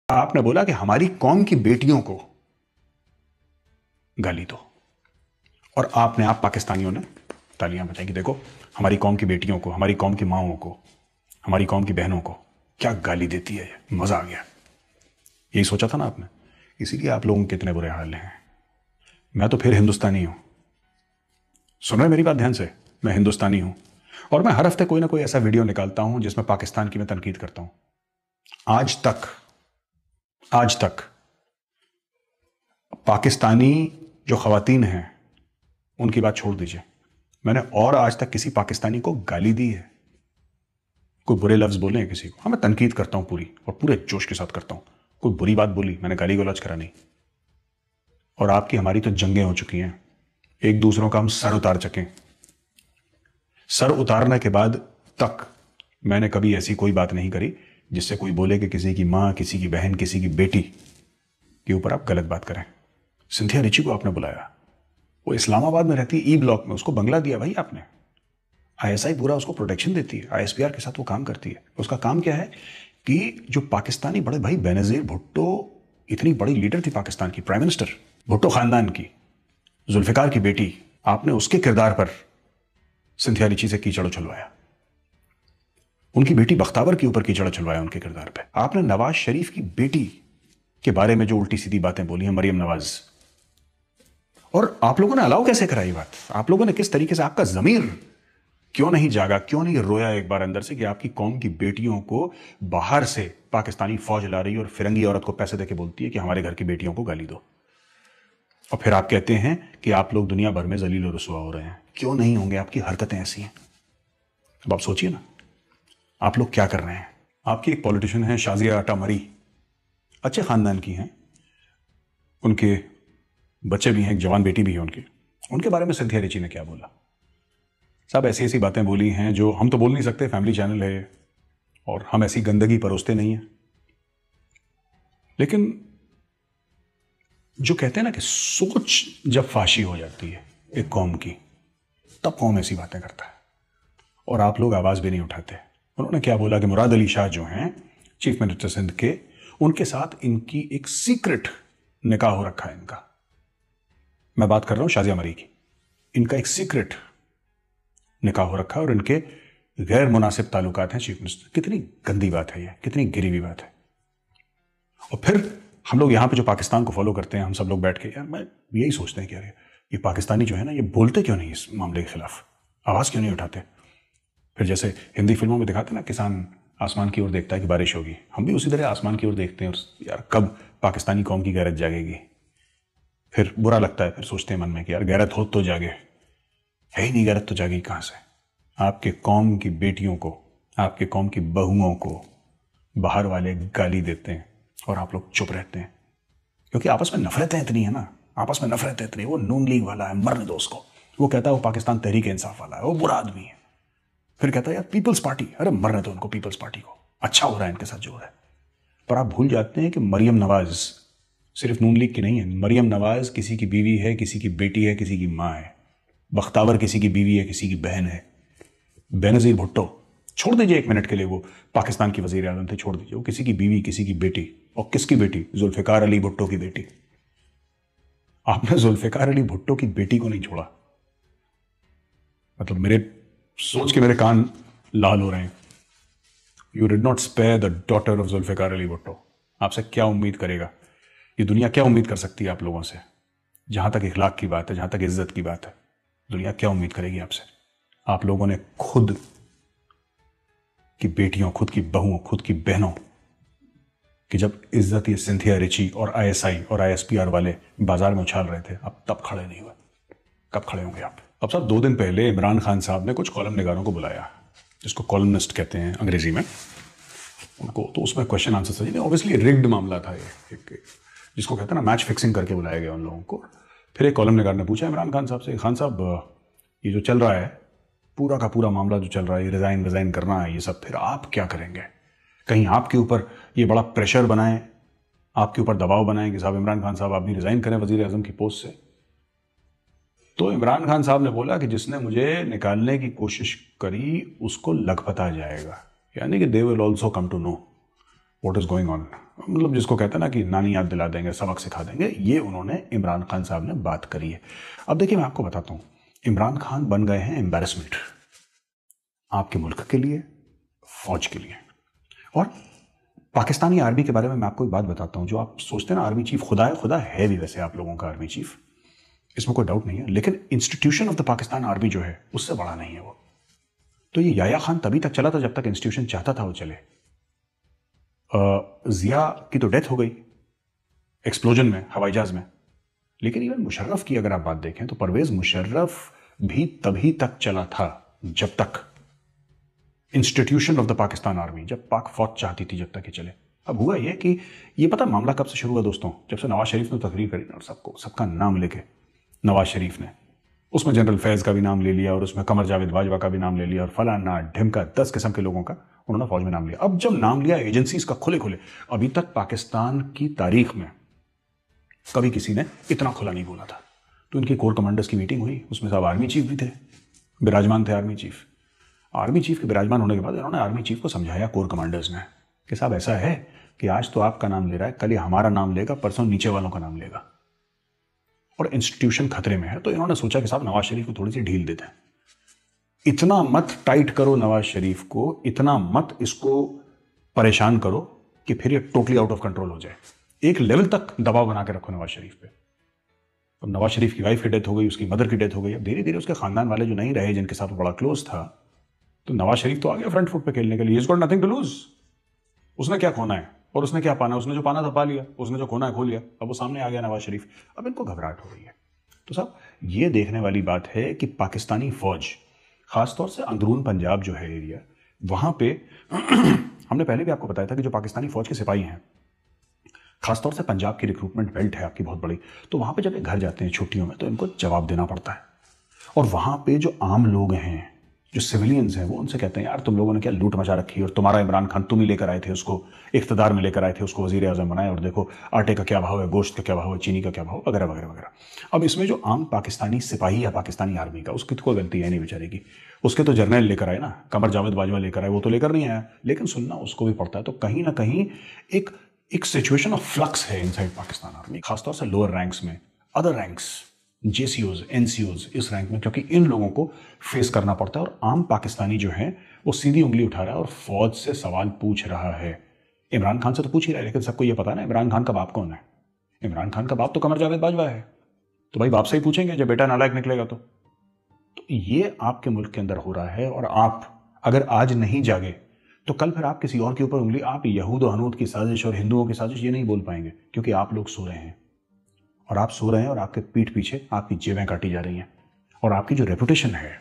आपने बोला कि हमारी कौम की बेटियों को गाली दो, और आप पाकिस्तानियों ने तालियां बजाई कि देखो हमारी कौम की बेटियों को, हमारी कौम की माओं को, हमारी कौम की बहनों को क्या गाली देती है। ये मजा आ गया। यही सोचा था ना आपने, इसीलिए आप लोगों के इतने बुरे हाल हैं। मैं तो फिर हिंदुस्तानी हूं। सुन रहे मेरी बात ध्यान से? मैं हिंदुस्तानी हूं और मैं हर हफ्ते कोई ना कोई ऐसा वीडियो निकालता हूं जिसमें पाकिस्तान की मैं तनकीद करता हूं। आज तक पाकिस्तानी जो खवातीन हैं उनकी बात छोड़ दीजिए, मैंने और आज तक किसी पाकिस्तानी को गाली दी है? कोई बुरे लफ्ज बोले हैं किसी को? हाँ, मैं तनकीद करता हूं पूरी, और पूरे जोश के साथ करता हूं। कोई बुरी बात बोली, मैंने गाली गलौज करा नहीं। और आपकी हमारी तो जंगें हो चुकी हैं, एक दूसरों का हम सर उतार चुके। सर उतारने के बाद तक मैंने कभी ऐसी कोई बात नहीं करी जिससे कोई बोले कि किसी की मां, किसी की बहन, किसी की बेटी के ऊपर आप गलत बात करें। सिंथिया रिची को आपने बुलाया, वो इस्लामाबाद में रहती है, ई ब्लॉक में, उसको बंगला दिया भाई आपने। आईएसआई पूरा उसको प्रोटेक्शन देती है, आईएसपीआर के साथ वो काम करती है। उसका काम क्या है कि जो पाकिस्तानी बड़े भाई बेनजीर भुट्टो, इतनी बड़ी लीडर थी पाकिस्तान की, प्राइम मिनिस्टर भुट्टो खानदान की, जुल्फिकार की बेटी, आपने उसके किरदार पर सिंथिया रिची से कीचड़ उछलवाया। उनकी बेटी बख्तावर के ऊपर कीचड़ उछलवाया उनके किरदार पे। आपने नवाज शरीफ की बेटी के बारे में जो उल्टी सीधी बातें बोली हैं, मरियम नवाज, और आप लोगों ने अलाउ कैसे कराई बात? आप लोगों ने किस तरीके से, आपका जमीर क्यों नहीं जागा, क्यों नहीं रोया एक बार अंदर से कि आपकी कौम की बेटियों को बाहर से पाकिस्तानी फौज ला रही है और फिरंगी औरत को पैसे देके बोलती है कि हमारे घर की बेटियों को गाली दो, और फिर आप कहते हैं कि आप लोग दुनिया भर में जलील और रुसवा हो रहे हैं। क्यों नहीं होंगे? आपकी हरकतें ऐसी हैं। अब आप सोचिए ना, आप लोग क्या कर रहे हैं। आपकी एक पॉलिटिशियन है शाजिया आटा मरी, अच्छे खानदान की हैं, उनके बच्चे भी हैं, एक जवान बेटी भी है उनकी। उनके बारे में सिंथिया रिची ने क्या बोला? सब ऐसी ऐसी बातें बोली हैं जो हम तो बोल नहीं सकते, फैमिली चैनल है और हम ऐसी गंदगी परोसते नहीं हैं। लेकिन जो कहते हैं ना कि सोच जब फाशी हो जाती है एक कौम की, तब कौम ऐसी बातें करता है, और आप लोग आवाज भी नहीं उठाते। उन्होंने क्या बोला कि मुराद अली शाह जो हैं चीफ मिनिस्टर सिंध के, उनके साथ इनकी एक सीक्रेट निकाह हो रखा है इनका। मैं बात कर रहा हूं शाजिया मरी की। इनका एक सीक्रेट निकाह हो रखा है और इनके गैर मुनासिब ताल्लुकात हैं चीफ मिनिस्टर। कितनी गंदी बात है ये, कितनी गिरी हुई बात है। और फिर हम लोग यहाँ पे जो पाकिस्तान को फॉलो करते हैं, हम सब लोग बैठ के, यार मैं यही सोचते हैं कि यार ये पाकिस्तानी जो है ना, ये बोलते क्यों नहीं इस मामले के खिलाफ, आवाज क्यों नहीं उठाते? फिर जैसे हिंदी फिल्मों में दिखाते हैं ना, किसान आसमान की ओर देखता है कि बारिश होगी, हम भी उसी तरह आसमान की ओर देखते हैं, और यार कब पाकिस्तानी कौम की गैरत जागेगी। फिर बुरा लगता है, फिर सोचते हैं मन में कि यार गैरत हो तो जागे, है ही नहीं गैरत तो जागी कहां से? आपके कौम की बेटियों को, आपके कौम की बहुओं को बाहर वाले गाली देते हैं और आप लोग चुप रहते हैं, क्योंकि आपस में नफरतें इतनी है ना, आपस में नफरतें इतनी। वो नून लीग वाला है, मरने दो उसको। वो कहता है वो पाकिस्तान तहरीक इंसाफ वाला है, वो बुरा आदमी है। फिर कहता है यार पीपल्स पार्टी, अरे मरने दो उनको, पीपल्स पार्टी को, अच्छा हो रहा है इनके साथ जो हो रहा है। पर आप भूल जाते हैं कि मरियम नवाज सिर्फ नून लीग की नहीं है। मरियम नवाज किसी की बीवी है, किसी की बेटी है, किसी की मां है। बख्तावर किसी की बीवी है, किसी की बहन है। बेनजीर भुट्टो, छोड़ दीजिए एक मिनट के लिए, वो पाकिस्तान की वजीर आजम थे, छोड़ दीजिए, वो किसी की बीवी, किसी की बेटी। और किसकी बेटी? जुल्फिकार अली भुट्टो की बेटी। आपने जुल्फिकार अली भुट्टो की बेटी को नहीं छोड़ा। मतलब मेरे सोच के मेरे कान लाल हो रहे हैं। You did not spare the daughter of Zulfikar Ali Bhutto. आपसे क्या उम्मीद करेगा ये दुनिया? क्या उम्मीद कर सकती है आप लोगों से? जहां तक इखलाक की बात है, जहां तक इज्जत की बात है, दुनिया क्या उम्मीद करेगी आपसे? आप लोगों ने खुद की बेटियों, खुद की बहुओं, खुद की बहनों कि जब इज्जत ये सिंथिया रिची और आईएसआई और आईएसपीआर वाले बाजार में उछाल रहे थे, अब तब खड़े नहीं हुए। कब खड़े होंगे आप? अब साहब 2 दिन पहले इमरान खान साहब ने कुछ कॉलम निगारों को बुलाया, जिसको कॉलमनिस्ट कहते हैं अंग्रेजी में उनको, तो उसमें क्वेश्चन आंसर सही, ऑब्वियसली रिग्ड मामला था ये, एक जिसको कहते हैं ना मैच फिक्सिंग करके बुलाया गया उन लोगों को। फिर एक कॉलम निगार ने पूछा इमरान खान साहब से, खान साहब ये जो चल रहा है, पूरा का पूरा मामला जो चल रहा है, ये रिजाइन करना है, ये सब फिर आप क्या करेंगे? कहीं आपके ऊपर ये बड़ा प्रेशर बनाए, आपके ऊपर दबाव बनाए कि साहब इमरान खान साहब आप भी रिजाइन करें वजीर आजम की पोस्ट से? तो इमरान खान साहब ने बोला कि जिसने मुझे निकालने की कोशिश करी उसको लग पता जाएगा, यानी कि they will also come to know. What is going on, मतलब जिसको कहते हैं ना कि नानी याद दिला देंगे, सबक सिखा देंगे, ये उन्होंने इमरान खान साहब ने बात करी है। अब देखिए मैं आपको बताता हूं, इमरान खान बन गए हैं एम्बेरसमेंट आपके मुल्क के लिए, फौज के लिए। और पाकिस्तानी आर्मी के बारे में मैं आपको एक बात बताता हूं, जो आप सोचते हैं ना आर्मी चीफ खुदा है, खुदा है भी वैसे आप लोगों का आर्मी चीफ, इसमें कोई डाउट नहीं है, लेकिन institution of the Pakistan army जो है उससे बड़ा नहीं है वो। तो ये याया खान तभी तक चला था जब तक इंस्टीट्यूशन चाहता था वो चले। जिया की तो डेथ हो गई एक्सप्लोजन में, हवाई जहाज में, लेकिन इवन मुशर्रफ की अगर आप बात देखें तो परवेज मुशर्रफ भी तभी तक चला था जब तक institution of the Pakistan army, जब पाक फौज चाहती थी जब तक ये चले। अब हुआ ये कि ये पता मामला कब से शुरू हुआ दोस्तों, जब से नवाज शरीफ ने तकरीर करी और सबका नाम लेके नवाज शरीफ ने, उसमें जनरल फैज का भी नाम ले लिया और उसमें कमर जावेद बाजवा का भी नाम ले लिया और फलाना ढिमका 10 किस्म के लोगों का उन्होंने फौज में नाम लिया। अब जब नाम लिया एजेंसीज का खुले खुले, अभी तक पाकिस्तान की तारीख में कभी किसी ने इतना खुला नहीं बोला था। तो इनकी कोर कमांडर्स की मीटिंग हुई, उसमें सब आर्मी चीफ भी थे, विराजमान थे आर्मी चीफ। आर्मी चीफ के विराजमान होने के बाद इन्होंने आर्मी चीफ को समझाया कोर कमांडर्स ने कि साहब ऐसा है कि आज तो आपका नाम ले रहा है, कल ये हमारा नाम लेगा, परसों नीचे वालों का नाम लेगा और इंस्टीट्यूशन खतरे में है। तो इन्होंने सोचा कि साहब नवाज शरीफ को थोड़ी सी ढील देते हैं, इतना मत टाइट करो नवाज शरीफ को, इतना मत इसको परेशान करो कि फिर ये टोटली आउट ऑफ कंट्रोल हो जाए। एक लेवल तक दबाव बना के रखो नवाज शरीफ पे। अब नवाज शरीफ की वाइफ की डेथ हो गई, उसकी मदर की डेथ हो गई, अब धीरे धीरे उसके खानदान वाले जो नहीं रहे, जिनके साथ वो बड़ा क्लोज था, तो नवाज शरीफ तो आ गया फ्रंट फुट पे खेलने के लिए। Is got nothing to lose, उसने क्या खोना है और उसने क्या पाना, उसने जो पाना था पा लिया, उसने जो खोना है खो लिया, अब वो सामने आ गया नवाज शरीफ। अब इनको घबराहट हो रही है। तो साहब ये देखने वाली बात है कि पाकिस्तानी फौज, खासतौर से अंदरून पंजाब जो है एरिया, वहां पे हमने पहले भी आपको बताया था कि जो पाकिस्तानी फौज के सिपाही हैं, खासतौर से पंजाब की रिक्रूटमेंट बेल्ट है आपकी बहुत बड़ी, तो वहां पे जब ये घर जाते हैं छुट्टियों में तो इनको जवाब देना पड़ता है। और वहां पे जो आम लोग हैं, जो सिविलियंस हैं, वो उनसे कहते हैं यार तुम लोगों ने क्या लूट मचा रखी है, और तुम्हारा इमरान खान तुम ही लेकर आए थे उसको, इख्तिदार में लेकर आए थे उसको, वजीर आजम बनाए, और देखो आटे का क्या भाव है, गोश्त का क्या भाव है, चीनी का क्या भाव, वगैरह वगैरह वगैरह। अब इसमें जो आम पाकिस्तानी सिपाही या पाकिस्तानी आर्मी का, उसकी तो कोई गलती है नहीं बेचारे की, उसके तो जर्नल लेकर आए ना, कमर जावेद बाजवा लेकर आए, वो तो लेकर नहीं आया, लेकिन सुनना उसको भी पड़ता है। तो कहीं ना कहीं एक सिचुएशन ऑफ फ्लक्स है इनसाइड पाकिस्तान आर्मी, खासतौर से लोअर रैंक्स में, अदर रैंक्स, जेसीओज, एनसीओज, इस रैंक में, क्योंकि इन लोगों को फेस करना पड़ता है। और आम पाकिस्तानी जो है वो सीधी उंगली उठा रहा है और फौज से सवाल पूछ रहा है। इमरान खान से तो पूछ ही रहा है, लेकिन सबको ये पता है ना इमरान खान का बाप कौन है। इमरान खान का बाप तो कमर जावेद बाजवा है, तो भाई बाप से ही पूछेंगे जब बेटा नालायक निकलेगा तो ये आपके मुल्क के अंदर हो रहा है। और आप अगर आज नहीं जागे तो कल फिर आप किसी और के ऊपर उंगली, आप यहूद और हनूद की साजिश और हिंदुओं की साजिश ये नहीं बोल पाएंगे, क्योंकि आप लोग सो रहे हैं, और आप सो रहे हैं और आपके पीठ पीछे आपकी जेबें काटी जा रही हैं, और आपकी जो रेपुटेशन है,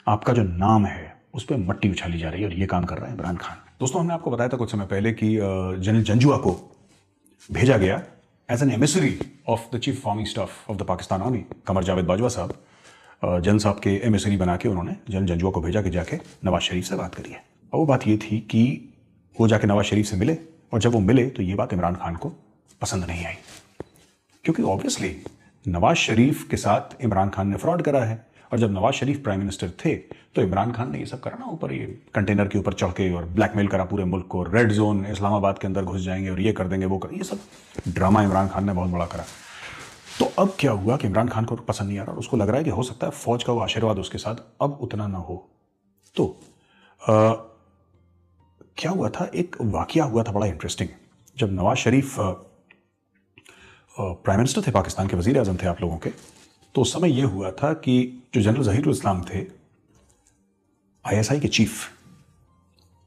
आपका जो नाम है, उस पर मट्टी उछाली जा रही है। और ये काम कर रहा है इमरान खान। दोस्तों हमने आपको बताया था कुछ समय पहले कि जनरल जंजुआ को भेजा गया as an emissary of the chief army staff of the Pakistan army, Qamar Javed Bajwa साहब, जनरल साहब के एमिसरी बना के उन्होंने जनरल जंजुआ को भेजा कि जाके नवाज शरीफ से बात करिए। और वो बात ये थी कि वो जाके नवाज शरीफ से मिले, और जब वो मिले तो ये बात इमरान खान को पसंद नहीं आई, क्योंकि ऑब्वियसली नवाज शरीफ के साथ इमरान खान ने फ्रॉड करा है। और जब नवाज शरीफ प्राइम मिनिस्टर थे तो इमरान खान ने ये सब करा ना, ऊपर ये कंटेनर के ऊपर चढ़ के और ब्लैकमेल करा पूरे मुल्क को, रेड जोन इस्लामाबाद के अंदर घुस जाएंगे और ये कर देंगे वो कर, ये सब ड्रामा इमरान खान ने बहुत बड़ा करा। तो अब क्या हुआ कि इमरान खान को पसंद नहीं आ रहा और उसको लग रहा है कि हो सकता है फौज का वो आशीर्वाद उसके साथ अब उतना ना हो। तो क्या हुआ था, एक वाकया हुआ था बड़ा इंटरेस्टिंग। जब नवाज शरीफ प्राइम मिनिस्टर थे पाकिस्तान के, वजीर आजम थे आप लोगों के, तो उस समय यह हुआ था कि जो जनरल जहीरुल इस्लाम थे आईएसआई के चीफ,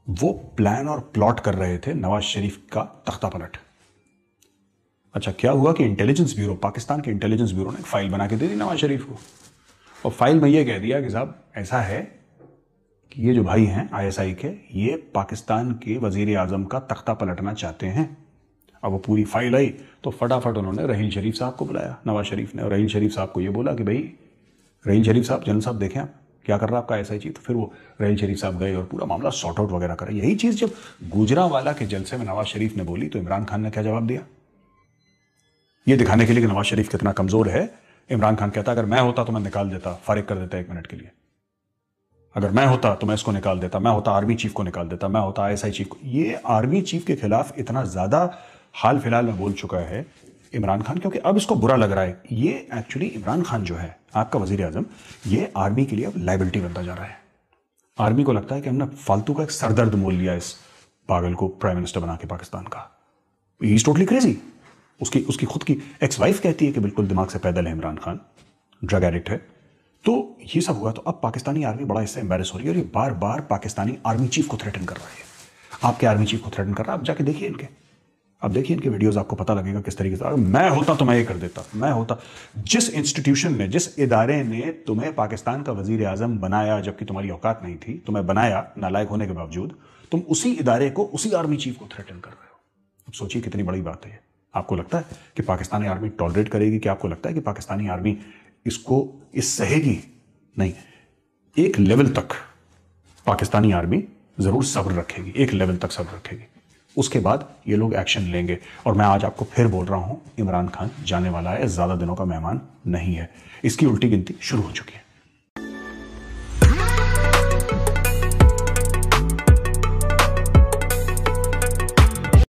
वो प्लान और प्लॉट कर रहे थे नवाज शरीफ का तख्ता पलट। अच्छा, क्या हुआ कि इंटेलिजेंस ब्यूरो, पाकिस्तान के इंटेलिजेंस ब्यूरो ने एक फाइल बना के दे दी नवाज शरीफ को, और फाइल में यह कह दिया कि साहब ऐसा है कि ये जो भाई हैं आईएसआई के, ये पाकिस्तान के वजीर आजम का तख्ता पलटना चाहते हैं। अब वो पूरी फाइल आई तो फटाफट उन्होंने रहील शरीफ साहब को बुलाया नवाज शरीफ ने, और रहील शरीफ साहब को ये बोला कि भाई रहील शरीफ साहब, जनरल साहब देखें आप क्या कर रहा है आपका आईएसआई चीफ। तो फिर वो रहील शरीफ साहब गए और पूरा मामला सॉर्ट आउट वगैरह करा। यही चीज़ जब गुजरांवाला के जलसे में नवाज शरीफ ने बोली तो इमरान खान ने क्या जवाब दिया, ये दिखाने के लिए कि नवाज शरीफ कितना कमजोर है, इमरान खान कहता अगर मैं होता तो मैं निकाल देता, फारिग कर देता 1 मिनट के लिए। अगर मैं होता तो मैं इसको निकाल देता, मैं होता आर्मी चीफ को निकाल देता, मैं होता आईएसआई चीफ को। ये आर्मी चीफ के खिलाफ इतना ज्यादा हाल फिलहाल में बोल चुका है इमरान खान, क्योंकि अब इसको बुरा लग रहा है। ये एक्चुअली इमरान खान जो है आपका वजीर आजम, ये आर्मी के लिए अब लाइबिलिटी बनता जा रहा है। आर्मी को लगता है कि हमने फालतू का एक सरदर्द मोल लिया इस पागल को प्राइम मिनिस्टर बना के पाकिस्तान का। He is totally crazy. उसकी खुद की एक्स वाइफ कहती है कि बिल्कुल दिमाग से पैदल है इमरान खान, ड्रग एडिक्ट है। तो ये सब हुआ तो अब पाकिस्तानी आर्मी बड़ा इससे एम्बेरस हो रही है और ये बार बार पाकिस्तानी आर्मी चीफ को थ्रेटन कर रहा है। आपके आर्मी चीफ को थ्रेटन कर रहा है। आप जाके देखिए इनके, अब देखिए इनके वीडियोस, आपको पता लगेगा किस तरीके से। अगर मैं होता तो मैं ये कर देता, मैं होता। जिस इंस्टीट्यूशन ने, जिस इदारे ने तुम्हें पाकिस्तान का वजीर आजम बनाया जबकि तुम्हारी औकात नहीं थी, तुम्हें बनाया नालायक होने के बावजूद, तुम उसी इदारे को, उसी आर्मी चीफ को थ्रेटन कर रहे हो। अब सोचिए कितनी बड़ी बात है। आपको लगता है कि पाकिस्तानी आर्मी टॉलरेट करेगी? कि आपको लगता है कि पाकिस्तानी आर्मी इस सहेगी? नहीं। एक लेवल तक पाकिस्तानी आर्मी जरूर सब्र रखेगी, एक लेवल तक सब्र रखेगी, उसके बाद ये लोग एक्शन लेंगे। और मैं आज आपको फिर बोल रहा हूं, इमरान खान जाने वाला है, ज्यादा दिनों का मेहमान नहीं है। इसकी उल्टी गिनती शुरू हो चुकी है।